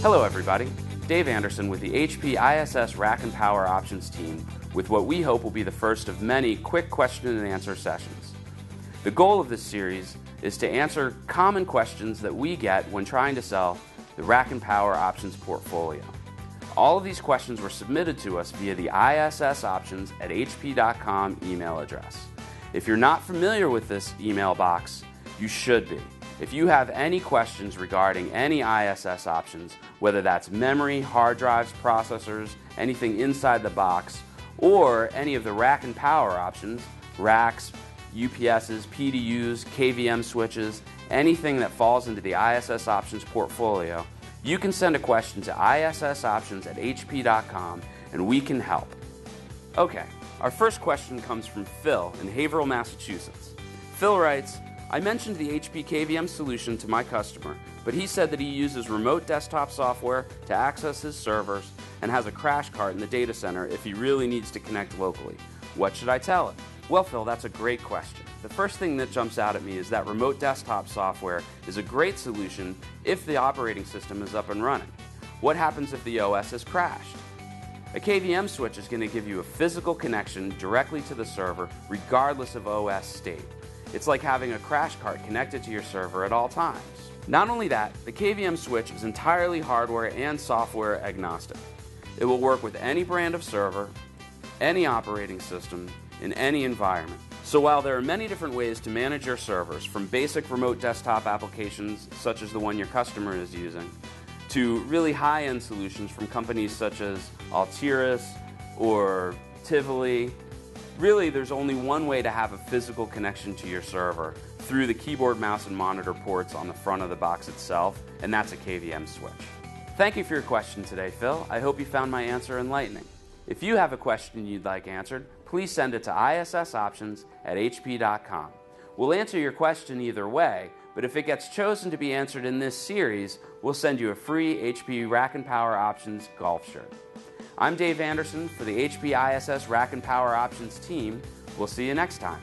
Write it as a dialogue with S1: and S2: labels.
S1: Hello everybody, Dave Anderson with the HP ISS Rack and Power Options team with what we hope will be the first of many quick question and answer sessions. The goal of this series is to answer common questions that we get when trying to sell the Rack and Power Options portfolio. All of these questions were submitted to us via the issoptions@hp.com email address. If you're not familiar with this email box, you should be. If you have any questions regarding any ISS options, whether that's memory, hard drives, processors, anything inside the box, or any of the rack and power options, racks, UPSs, PDUs, KVM switches, anything that falls into the ISS options portfolio, you can send a question to issoptions@hp.com and we can help. Okay, our first question comes from Phil in Haverhill, Massachusetts. Phil writes, I mentioned the HP KVM solution to my customer, but he said that he uses remote desktop software to access his servers and has a crash cart in the data center if he really needs to connect locally. What should I tell him? Well, Phil, that's a great question. The first thing that jumps out at me is that remote desktop software is a great solution if the operating system is up and running. What happens if the OS has crashed? A KVM switch is going to give you a physical connection directly to the server regardless of OS state. It's like having a crash cart connected to your server at all times. Not only that, the KVM switch is entirely hardware and software agnostic. It will work with any brand of server, any operating system, in any environment. So while there are many different ways to manage your servers, from basic remote desktop applications such as the one your customer is using, to really high-end solutions from companies such as Altiris or Tivoli, really, there's only one way to have a physical connection to your server through the keyboard, mouse, and monitor ports on the front of the box itself, and that's a KVM switch. Thank you for your question today, Phil. I hope you found my answer enlightening. If you have a question you'd like answered, please send it to issoptions@hp.com. We'll answer your question either way, but if it gets chosen to be answered in this series, we'll send you a free HP Rack and Power Options golf shirt. I'm Dave Anderson for the HP ISS Rack and Power Options team. We'll see you next time.